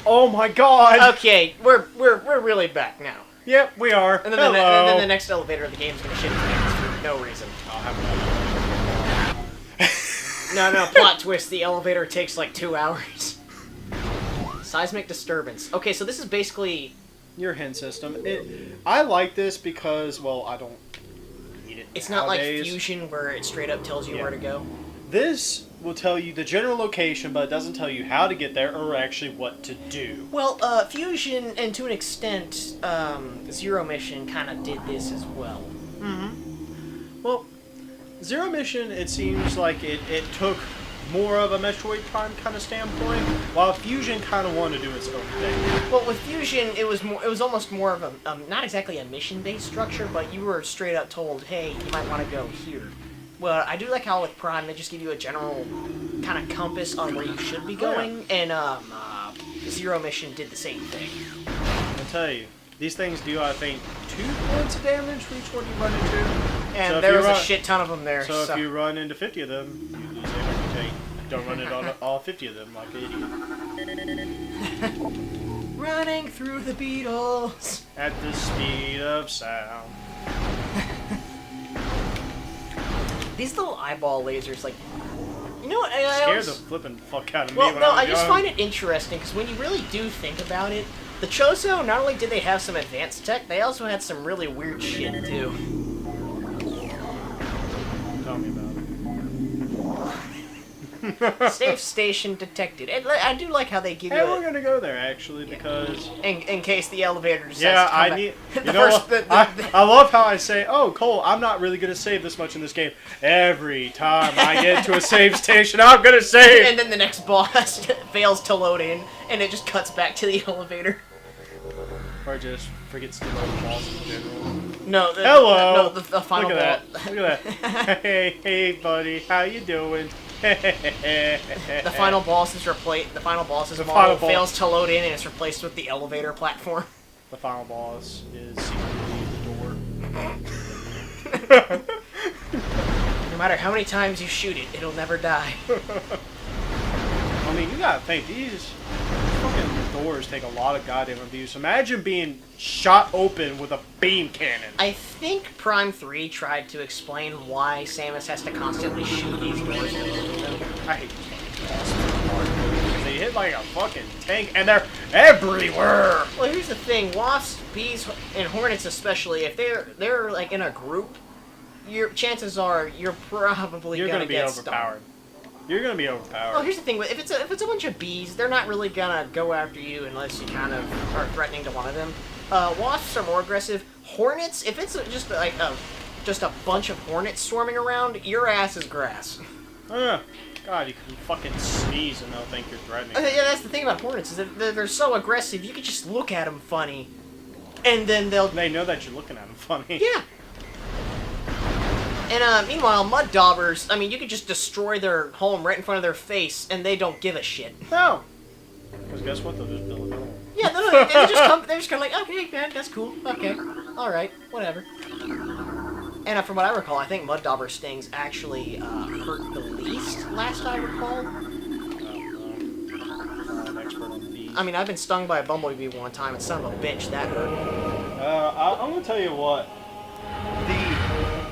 Oh my god! Okay, we're really back now. Yep, we are. And then the next elevator of the game is gonna shit its pants for no reason. I'll have No, plot twist. The elevator takes like 2 hours. Seismic disturbance. Okay, so this is basically your hint system. I like this because, well, I don't need it. It's nowadays. not like Fusion where it straight up tells you where to go. This will tell you the general location, but it doesn't tell you how to get there or actually what to do. Well, Fusion, and to an extent, Zero Mission kind of did this as well. Mm-hmm. Well, Zero Mission, it seems like it took more of a Metroid Prime kind of standpoint, while Fusion kind of wanted to do its own thing. Well, with Fusion, it was almost more of a, not exactly a mission-based structure, but you were straight up told, hey, you might want to go here. Well, I do like how with Prime, they just give you a general kind of compass on where you should be going, and Zero Mission did the same thing. I'll tell you, these things do, I think, 2 points of damage for each one you run into. And so there was a shit ton of them there. So if you run into 50 of them, you lose everything. Don't run into all 50 of them like an idiot. Running through the Beatles at the speed of sound. These little eyeball lasers, like, you know what? Scared the flipping fuck out of me. Well, no, I just young. find it interesting because when you really do think about it, the Choso, not only did they have some advanced tech, they also had some really weird shit too. Tell me about it. Safe station detected. And I do like how they give you. Hey, we're gonna go there actually because in case the elevator decides yeah, to come I back. need. The You know first, what? I love how I say, "Oh, Cole, I'm not really gonna save this much in this game." Every time I get to a save station, I'm gonna save. And then the next boss fails to load in, and it just cuts back to the elevator. Or just forgets to load the balls in general. No, hello. The final Look at ball. that. Look at that. Hey, buddy, how you doing? The final boss is replaced. The final boss's model fails to load in, and it's replaced with the elevator platform. The final boss is secretly the door. No matter how many times you shoot it, it'll never die. I mean, you gotta think these fucking doors take a lot of goddamn abuse. Imagine being shot open with a beam cannon. I think Prime 3 tried to explain why Samus has to constantly shoot these doors. I hate these bosses. They hit like a fucking tank, and they're everywhere. Well, here's the thing: Wasps, bees, and hornets, especially, if they're like in a group, chances are you're probably gonna be get overpowered. Stung. You're gonna be overpowered. Well, here's the thing: if it's a bunch of bees, they're not really gonna go after you unless you kind of are threatening to one of them. Wasps are more aggressive. Hornets, if it's just like just a bunch of hornets swarming around, your ass is grass. God, you can fucking sneeze and they'll think you're threatening. Yeah, that's the thing about hornets is that they're so aggressive. You can just look at them funny, and then they know that you're looking at them funny. Yeah. And meanwhile, mud daubers, I mean, you could just destroy their home right in front of their face, and they don't give a shit. No. Because guess what? They'll just build a building. Yeah, they're just kind of like, okay, man, that's cool. Okay, all right, whatever. And from what I recall, I think mud dauber stings actually hurt the least. Last I recall. I'm an expert on bees. I mean, I've been stung by a bumblebee one time, and son of a bitch, that hurt. I'm gonna tell you what.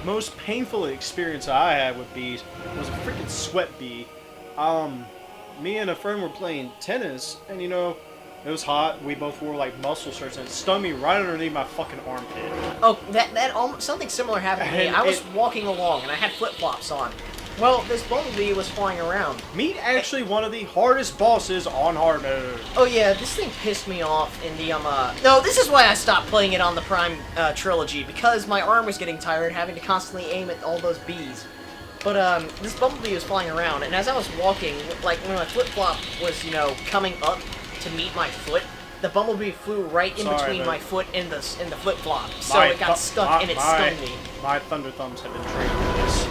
The most painful experience I had with bees was a freaking sweat bee. Me and a friend were playing tennis, and you know, it was hot. We both wore like muscle shirts, and it stung me right underneath my fucking armpit. Oh, that almost, something similar happened to me. I was walking along, and I had flip-flops on. Well, this bumblebee was flying around. Meet actually one of the hardest bosses on hard mode. Oh yeah, this thing pissed me off in the No, this is why I stopped playing it on the Prime trilogy, because my arm was getting tired having to constantly aim at all those bees. But this bumblebee was flying around, and as I was walking, like when my flip-flop was, you know, coming up to meet my foot, the bumblebee flew right in between my foot and the flip-flop, so it got stuck and it stung me. My thunder thumbs have been trained for this.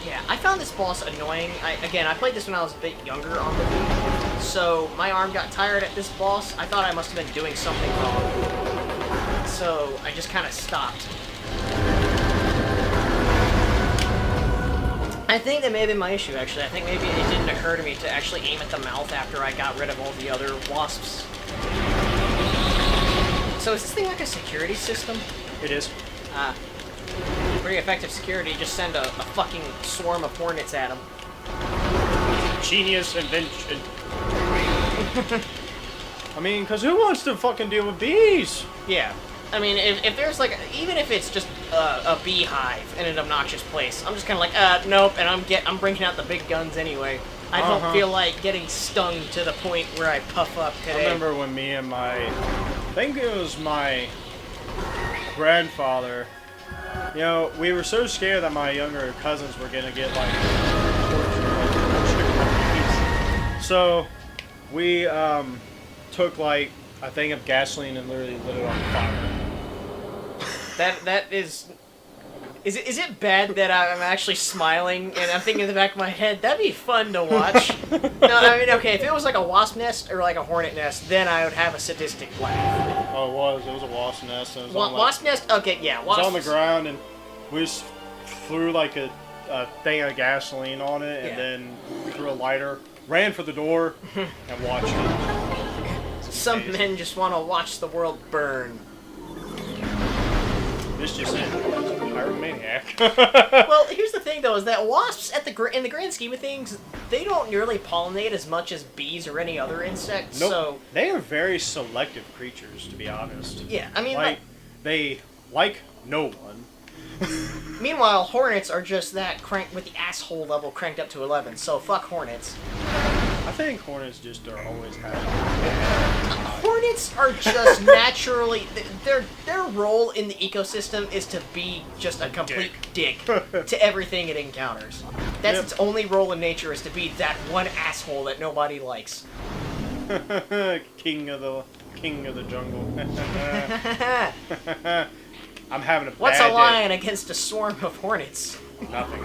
Yeah, I found this boss annoying. I played this when I was a bit younger on the Wii, so my arm got tired at this boss. I thought I must have been doing something wrong, so I just kind of stopped. I think that may have been my issue, actually. I think maybe it didn't occur to me to actually aim at the mouth after I got rid of all the other wasps. So is this thing like a security system? It is. Pretty effective security. Just send a fucking swarm of hornets at them. Genius invention. I mean, because who wants to fucking deal with bees? Yeah. I mean, if there's like, even if it's just a beehive in an obnoxious place, I'm just kind of like, nope, and I'm bringing out the big guns anyway. I don't feel like getting stung to the point where I puff up today. I remember when me and I think it was my grandfather, you know, we were so scared that my younger cousins were gonna get like tortured. So we took like a thing of gasoline and literally lit it on fire. That is it bad that I'm actually smiling and I'm thinking in the back of my head, that'd be fun to watch? No, I mean, okay, if it was like a wasp nest or like a hornet nest, then I would have a sadistic laugh. Oh, it was a wasp nest. It was on, like, wasp nest? Okay, yeah, wasp. It was on the ground and we just threw like a thing of gasoline on it and then threw a lighter, ran for the door, and watched it. Some men just want to watch the world burn. This just in. Pyromaniac. Well, here's the thing, though, is that wasps, in the grand scheme of things, they don't nearly pollinate as much as bees or any other insect. Nope. So They are very selective creatures, to be honest. yeah, I mean, Like, they like no one. meanwhile, hornets are just that crank with the asshole level cranked up to 11. So fuck hornets. I think hornets just are always happy. Hornets are just naturally their role in the ecosystem is to be just a complete dick to everything it encounters. That's its only role in nature, is to be that one asshole that nobody likes. King of the jungle. I'm having a bad What's a day. lion against a swarm of hornets? Nothing.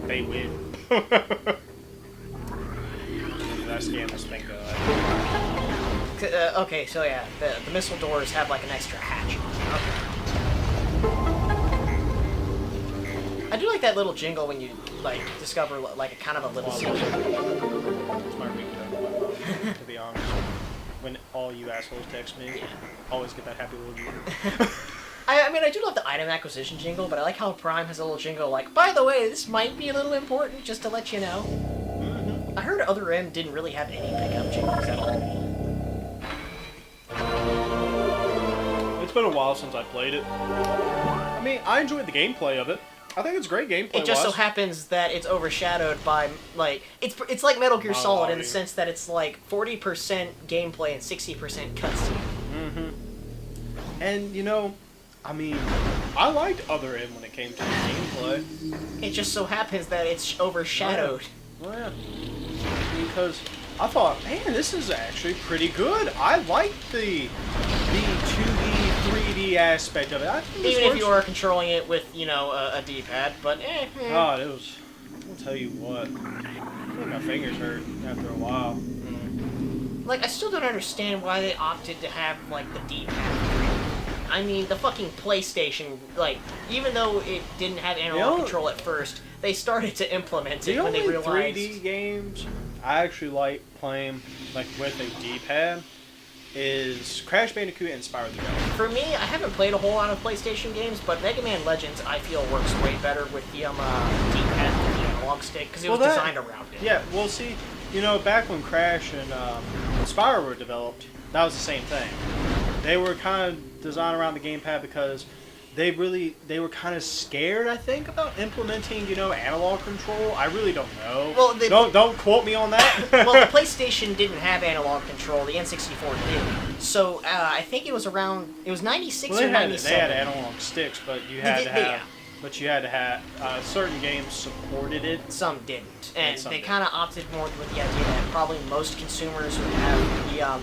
They win. I scanned this thing Okay, so yeah, the missile doors have like an extra hatch. Okay. I do like that little jingle when you like discover like a kind of a little secret. It's my ringtone, to be honest. When all you assholes text me, always get that happy little jingle. I mean, I do love the item acquisition jingle, but I like how Prime has a little jingle like, by the way, this might be a little important, just to let you know. I heard Other M didn't really have any pickup jingles at all. It's been a while since I played it. I mean, I enjoyed the gameplay of it. I think it's great gameplay. It just so happens that it's overshadowed by, like, it's like Metal Gear Solid in the sense that it's like 40% gameplay and 60% cutscene. And, you know, I mean, I liked Other M when it came to the gameplay. It just so happens that it's overshadowed. Well, yeah. Because I thought, man, this is actually pretty good. I like the 2D, 3D aspect of it. I think Even if you are controlling it with, you know, a D-pad, but God, it was... I'll tell you what. I think my fingers hurt after a while. Like, I still don't understand why they opted to have, like, the D-pad. I mean, the fucking PlayStation, like, even though it didn't have analog control at first, they started to implement it when they realized... The only 3D games I actually like playing, like, with a D-pad is Crash Bandicoot and Spyro the Dragon. For me, I haven't played a whole lot of PlayStation games, but Mega Man Legends, I feel, works way better with the D-pad than the analog stick, because it was designed around it. Yeah, well, see, you know, back when Crash and Spyro were developed, that was the same thing. They were kind of designed around the gamepad because they were kind of scared, I think, about implementing, you know, analog control. I really don't know. Well, don't quote me on that. Well, the PlayStation didn't have analog control. The N64 did. So I think it was 96 or 97. They had analog sticks, but you had to have certain games supported it. Some didn't, and they kind of opted more with the idea that probably most consumers would have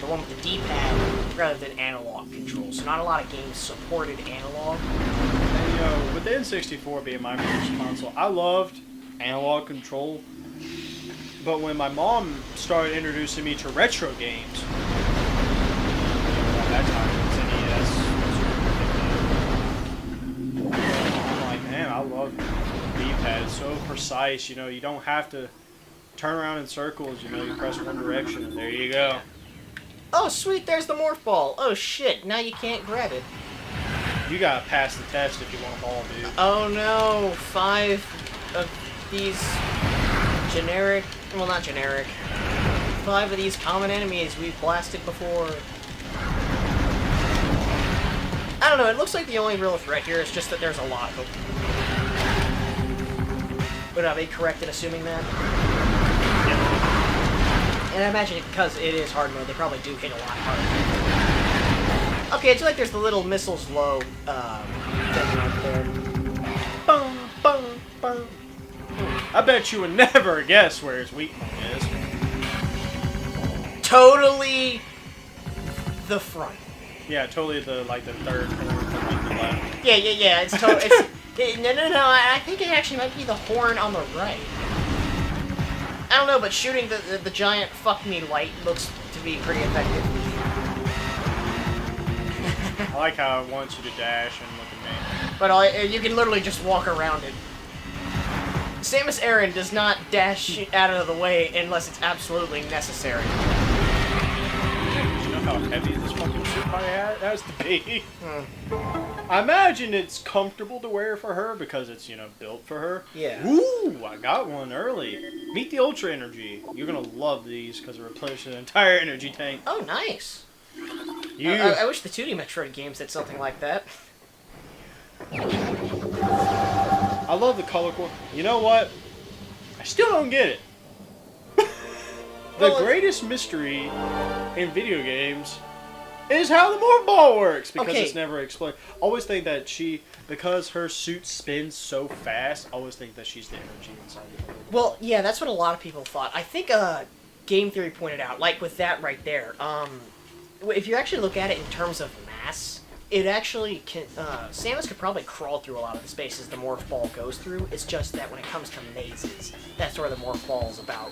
the one with the D-pad rather than analog control. So not a lot of games supported analog. And, you know, with the N64 being my first console, I loved analog control. But when my mom started introducing me to retro games, at that time it was NES. I'm like, man, I love so precise. You know, you don't have to turn around in circles. You know, you press one direction and there you go. Oh, sweet, there's the morph ball. Oh, shit, now you can't grab it. You gotta pass the test if you want a ball, dude. Oh, no. 5 of these generic... Well, not generic. 5 of these common enemies we've blasted before. I don't know, it looks like the only real threat here is just that there's a lot of them. Would I be correct in assuming that? And I imagine because it is hard mode, they probably do hit a lot harder. Okay, it's like there's the little missiles low thing right there. Boom, boom, boom. I bet you would never guess where his weak point is. Totally the front. Yeah, totally the third horn from the left. Yeah. It's totally. No. I think it actually might be the horn on the right. I don't know, but shooting the giant fuck me light looks to be pretty effective. I like how it wants you to dash and look at me. But you can literally just walk around it. Samus Aran does not dash out of the way unless it's absolutely necessary. You know how heavy this fucking suit probably has to be? I imagine it's comfortable to wear for her because it's, you know, built for her. Yeah. Ooh, I got one early. Meet the Ultra Energy. You're gonna love these because it replaces an entire energy tank. Oh, nice. I wish the 2D Metroid games did something like that. I love the color. You know what? I still don't get it. The greatest mystery in video games is how the morph ball works because it's never explained. Always think that because her suit spins so fast, always think that she's the energy inside of it. Well, yeah, that's what a lot of people thought. I think Game Theory pointed out, like with that right there, if you actually look at it in terms of mass, it actually can. Samus could probably crawl through a lot of the spaces the morph ball goes through. It's just that when it comes to mazes, that's where the morph ball is about.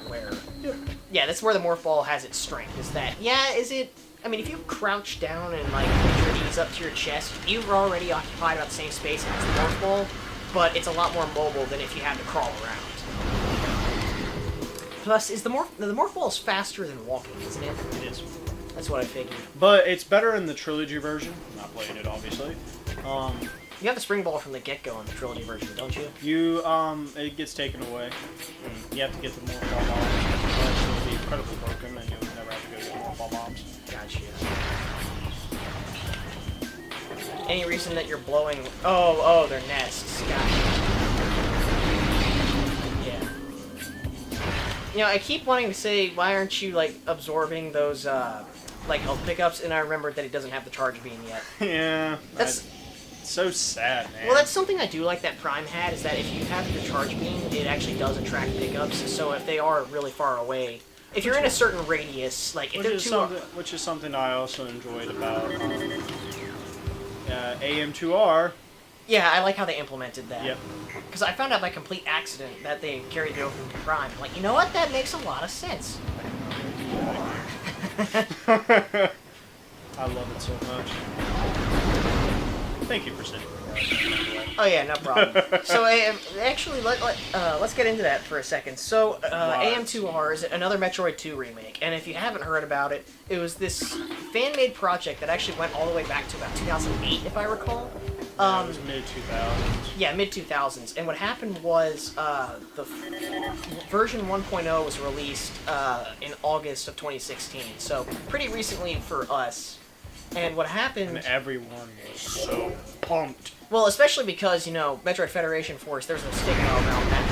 Yeah, that's where the morph ball has its strength. Is that? Yeah, is it? I mean, if you crouch down and like put your knees up to your chest, you've already occupied about the same space as the morph ball, but it's a lot more mobile than if you had to crawl around. Plus, the morph ball is faster than walking, isn't it? It is. That's what I figured. But it's better in the trilogy version. I'm not playing it, obviously. You have the spring ball from the get-go in the trilogy version, don't you? It gets taken away. You have to get the morph ball bombs. It'll be incredibly broken, and you'll never have to go get morph ball bombs. Gotcha. Any reason that you're blowing... Oh, they're nests. Gotcha. Yeah. You know, I keep wanting to say, why aren't you, like, absorbing those, like, health pickups? And I remembered that it doesn't have the charge beam yet. Yeah. That's... so sad, man. Well, that's something I do like that Prime had, is that if you have your charge beam, it actually does attract pickups. So if they are really far away... If you're in a certain radius, like, if they're too... Which is something I also enjoyed about AM2R. Yeah, I like how they implemented that. Yep. Because I found out by complete accident that they carried it over from Prime. I'm like, you know what? That makes a lot of sense. I love it so much. Thank you for sending me that. Oh yeah, no problem. So actually, let's get into that for a second. So AM2R is another Metroid 2 remake, and if you haven't heard about it, it was this fan-made project that actually went all the way back to about 2008, if I recall. It was mid-2000s. Yeah, mid-2000s. And what happened was the version 1.0 was released in August of 2016, so pretty recently for us. And what happened... And everyone was so pumped. Well, especially because, you know, Metroid Federation Force, there's no stigma around that.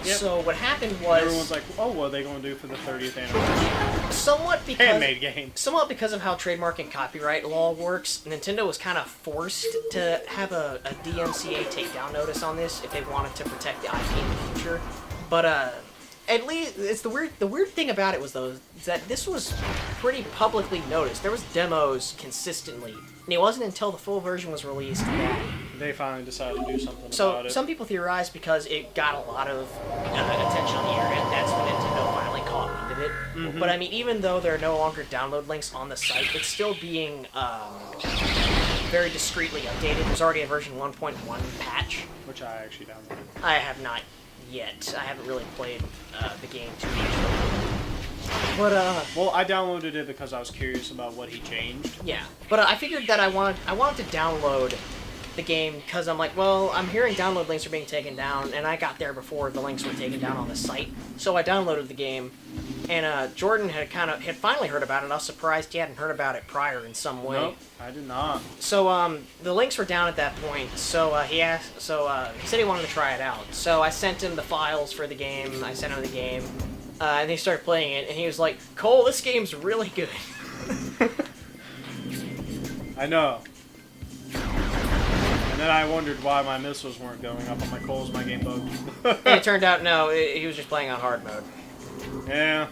Yep. So what happened was... Everyone's like, oh, what are they going to do for the 30th anniversary? Somewhat because... Handmade game. Somewhat because of how trademark and copyright law works, Nintendo was kind of forced to have a DMCA takedown notice on this if they wanted to protect the IP in the future. But, at least, it's the weird thing about it was, though, is that this was pretty publicly noticed. There was demos consistently, and it wasn't until the full version was released that... They finally decided to do something about it. So, some people theorize because it got a lot of attention on the internet, that's when Nintendo finally caught wind of it. Mm-hmm. But, I mean, even though there are no longer download links on the site, it's still being very discreetly updated. There's already a version 1.1 patch. Which I actually downloaded. I have not yet. I haven't really played the game too much. But well, I downloaded it because I was curious about what he changed. yeah. But I figured that I wanted to download the game because I'm like, well, I'm hearing download links are being taken down, and I got there before the links were taken down on the site. So I downloaded the game, and Jordan had finally heard about it. I was surprised he hadn't heard about it prior in some way. Nope, I did not. So the links were down at that point. So he said he wanted to try it out. So I sent him the files for the game. I sent him the game, and he started playing it. And he was like, "Cole, this game's really good." I know. And then I wondered why my missiles weren't going up on my Coles, my game bugged. And it turned out, no, he was just playing on hard mode. Yeah.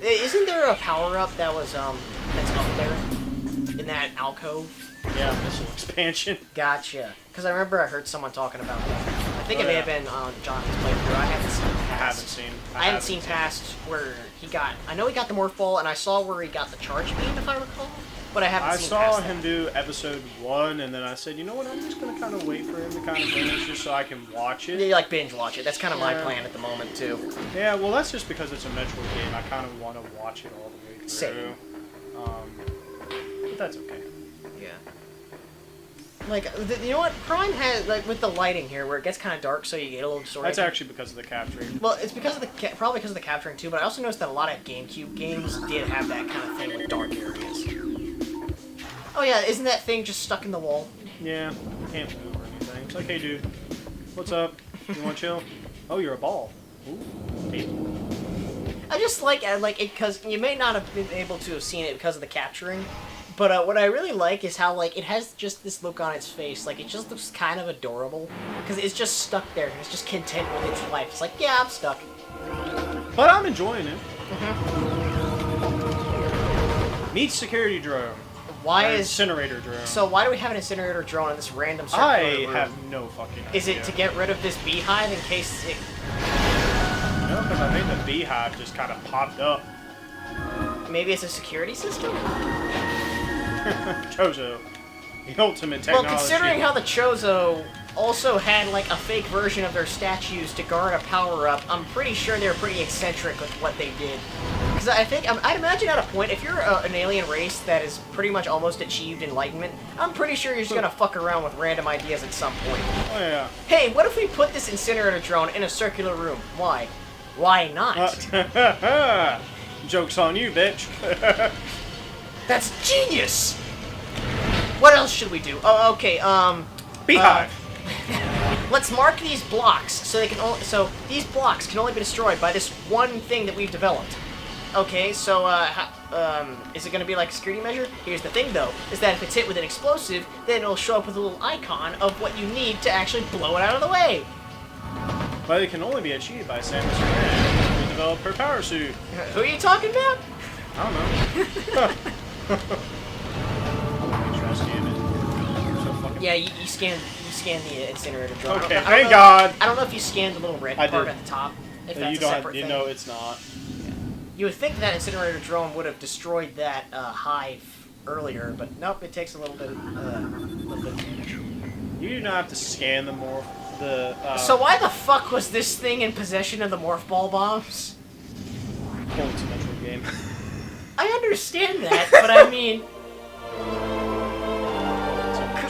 Isn't there a power-up that was, that's up there? In that alcove? Yeah, missile expansion. Gotcha. Because I remember I heard someone talking about that. I think it may have been on John's playthrough. I haven't seen past where he got... I know he got the Morph Ball, and I saw where he got the Charge Beam, if I recall. But I haven't seen past that. I saw him do episode 1, and then I said, you know what, I'm just going to kind of wait for him to kind of finish just so I can watch it. Yeah, you like binge watch it. That's kind of my plan at the moment, too. Yeah, well, that's just because it's a Metroid game. I kind of want to watch it all the way through. Same. But that's okay. Yeah. Like, you know what? Prime has, like, with the lighting here, where it gets kind of dark, so you get a little disoriented. That's actually because of the capturing. Well, it's because of the probably because of the capturing too, but I also noticed that a lot of GameCube games did have that kind of thing with dark areas. Oh yeah, isn't that thing just stuck in the wall? Yeah, you can't move or anything. It's like, hey dude, what's up? You want to chill? Oh, you're a ball. Ooh, hey. I just like it because you may not have been able to have seen it because of the capturing, but what I really like is how like it has just this look on its face, like it just looks kind of adorable because it's just stuck there and it's just content with its life. It's like, yeah, I'm stuck, but I'm enjoying it. Mm-hmm. Meet security drone. Why is incinerator drone? So why do we have an incinerator drone in this random circular room? I have no fucking idea. Is it to get rid of this beehive in case it... No, because I think the beehive just kind of popped up. Maybe it's a security system? Chozo. The ultimate technology. Well, considering how the Chozo also had like a fake version of their statues to guard a power-up, I'm pretty sure they're pretty eccentric with what they did. Because I think, I'd imagine at a point, if you're an alien race that is pretty much almost achieved enlightenment, I'm pretty sure you're just gonna fuck around with random ideas at some point. Oh yeah. Hey, what if we put this incinerator drone in a circular room? Why? Why not? Joke's on you, bitch. That's genius! What else should we do? Oh, okay, Beehive. Let's mark these blocks so they can so these blocks can only be destroyed by this one thing that we've developed. Okay, so is it going to be like a security measure? Here's the thing though, is that if it's hit with an explosive, then it'll show up with a little icon of what you need to actually blow it out of the way. But it can only be achieved by Samus Aran, who developed her power suit. Who are you talking about? I don't know. Yeah, you scan the incinerator drone. Okay, thank God. I don't know if you scanned the little red part at the top. If that's a separate thing. No, it's not. You would think that incinerator drone would have destroyed that hive earlier, but nope, it takes a little bit. You do not have to scan the morph. So why the fuck was this thing in possession of the morph ball bombs? Well, it's a Metroid game. I understand that, but I mean,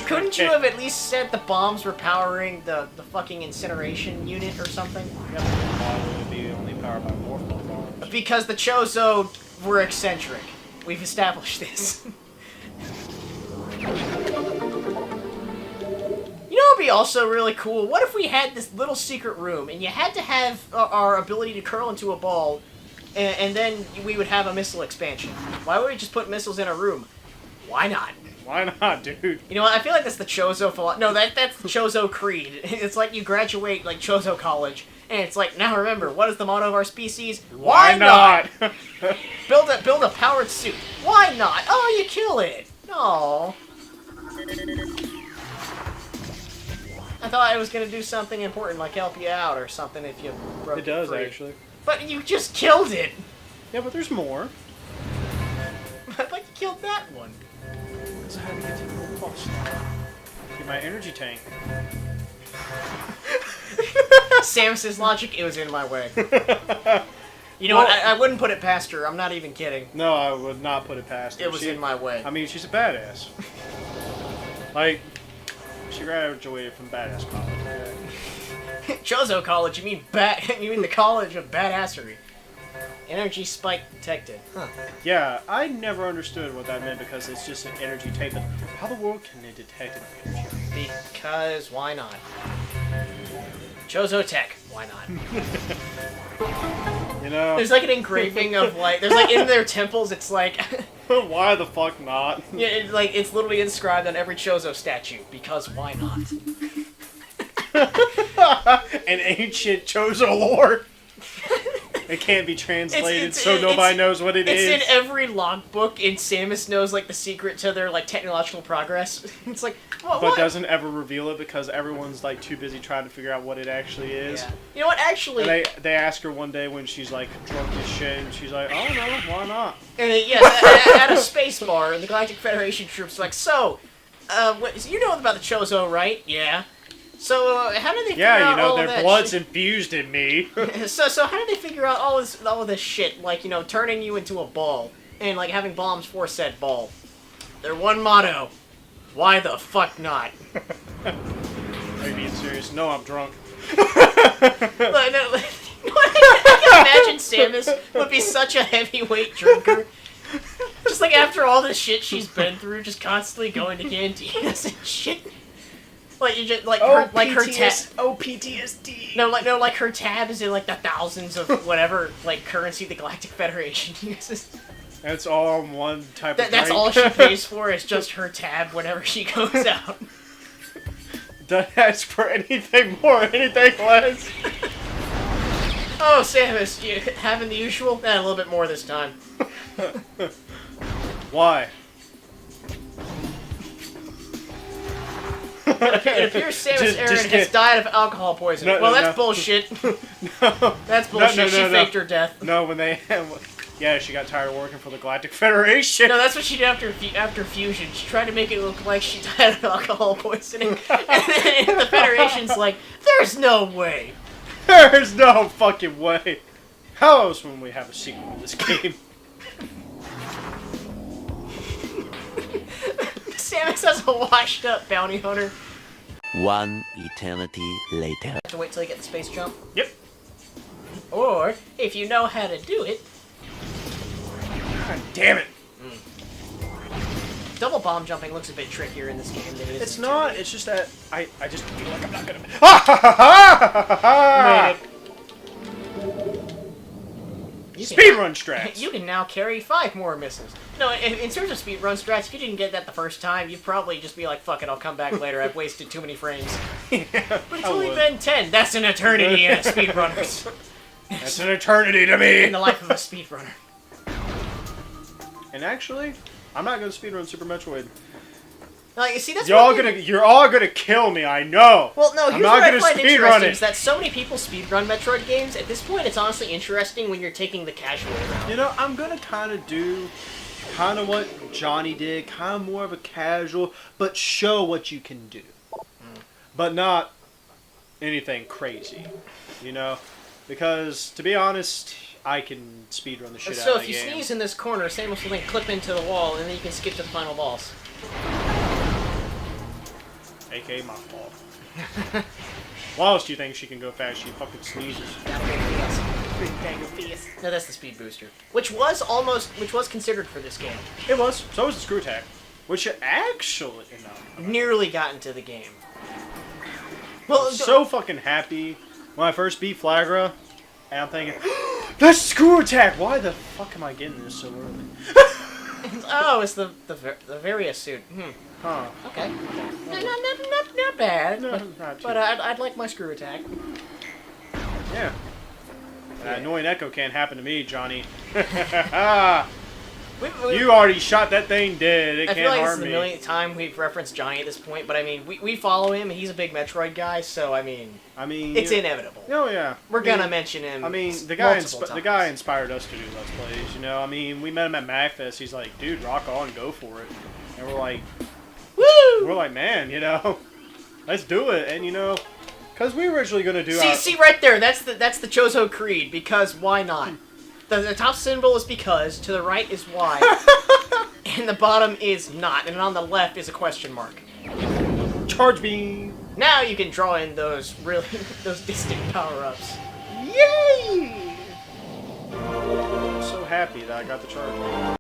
couldn't you have at least said the bombs were powering the fucking incineration unit or something? Yep. Why would it be only powered by morph ball bombs? Because the Chozo were eccentric. We've established this. You know what would be also really cool? What if we had this little secret room, and you had to have our ability to curl into a ball, and then we would have a missile expansion? Why would we just put missiles in a room? Why not? Why not, dude? You know what? I feel like that's the Chozo philosophy. No, that's the Chozo creed. It's like you graduate like Chozo College, and it's like, now remember, what is the motto of our species? Why not? build a powered suit. Why not? Oh, you kill it. No. I thought I was gonna do something important, like help you out or something if you broke it does, free. actually. But you just killed it. Yeah, but there's more. I thought you killed that one. So how do you get to the cost? Get my energy tank. Samus's logic, it was in my way. You know what? I wouldn't put it past her. I'm not even kidding. No, I would not put it past her. It was in my way. I mean, she's a badass. Like, she graduated from badass college. Okay? Chozo College? You mean You mean the college of badassery? Energy spike detected. Huh. Yeah, I never understood what that meant because it's just an energy tank. But how the world can they detect an energy? Because why not? Chozo Tech. Why not? You know, there's like an engraving of like there's like in their temples. It's like why the fuck not? Yeah, it's literally inscribed on every Chozo statue. Because why not? An ancient Chozo lore. It can't be translated, so nobody knows what it is. It's in every logbook, and Samus knows like the secret to their like technological progress. It's like, what? Doesn't ever reveal it because everyone's like too busy trying to figure out what it actually is. Yeah. You know what? Actually, and they ask her one day when she's like drunk as shit, and she's like, "Oh no, why not?" And yeah, at a space bar, and the Galactic Federation troops are like, so, you know about the Chozo, right? Yeah. So how did they figure out all their of that blood's shit? infused in me. so how did they figure out all of this shit? Like, turning you into a ball and like having bombs for said ball. Their one motto: why the fuck not? Are you being serious? No, I'm drunk. I can imagine Samus would be such a heavyweight drinker. Just like after all the shit she's been through, just constantly going to cantinas and shit. Like you just like her tab. Oh, PTSD. No, like her tab is in like the thousands of whatever like currency the Galactic Federation uses. That's all on one type of. That's all she pays for is just her tab whenever she goes out. Doesn't ask for anything more, anything less. Oh, Samus, you having the usual? A little bit more this time. Why? It appears Samus Aran has died of alcohol poisoning. That's bullshit. That's bullshit. She faked her death. No, when they... Yeah, she got tired of working for the Galactic Federation. No, that's what she did after Fusion. She tried to make it look like she died of alcohol poisoning. And then the Federation's like, there's no way. There's no fucking way. How else when we have a sequel to this game? Samus has a washed up bounty hunter. One eternity later. Have to wait till you get the space jump. Yep. Or, if you know how to do it... God damn it. Double bomb jumping looks a bit trickier in this game than it is. It's not, it's just that I just feel like I'm not gonna... Ha ha ha ha ha! Speedrun strats! You can now carry 5 more missiles. No, in terms of speedrun strats, if you didn't get that the first time, you'd probably just be like, fuck it, I'll come back later, I've wasted too many frames. Yeah, but it's only been 10. That's an eternity in a speedrunner. That's an eternity to me! In the life of a speedrunner. And actually, I'm not gonna speedrun Super Metroid. Like, you see, that's you're all gonna kill me, I know! Well, no, here's I'm not what I gonna find speedrun interesting it. is that so many people speedrun Metroid games, at this point it's honestly interesting when you're taking the casual route. You know, I'm gonna kinda do what Johnny did, kinda more of a casual, but show what you can do. But not anything crazy, you know? Because, to be honest, I can speedrun the shit out of the game. So if you sneeze in this corner, Samus will then clip into the wall, and then you can skip to the final boss. A.K.A. my fault. Why else do you think she can go fast? She fucking sneezes. No, that's the speed booster. Which was considered for this game. It was. So was the screw attack. Which actually... No. Nearly got into the game. Well, so fucking happy when I first beat Flagra, and I'm thinking, that's screw attack! Why the fuck am I getting this so early? Oh, it's the Varia suit. Huh. Okay. Not bad. No, but I'd like my screw attack. Yeah. That annoying echo can't happen to me, Johnny. You already shot that thing dead. It can't harm me. I feel like this is the millionth time we've referenced Johnny at this point, but I mean, we follow him. He's a big Metroid guy, so I mean, it's inevitable. Oh yeah. We're gonna mention him. I mean, the guy inspired us to do Let's Plays. You know, I mean, we met him at MagFest. He's like, dude, rock on, go for it. And we're like, Woo! We're like, man, you know, let's do it. And you know, because we were originally gonna do See right there. That's the Chozo Creed. Because why not? The top symbol is because. To the right is why. And the bottom is not. And on the left is a question mark. Charge beam. Now you can draw in those those distant power-ups. Yay! I'm so happy that I got the charge beam.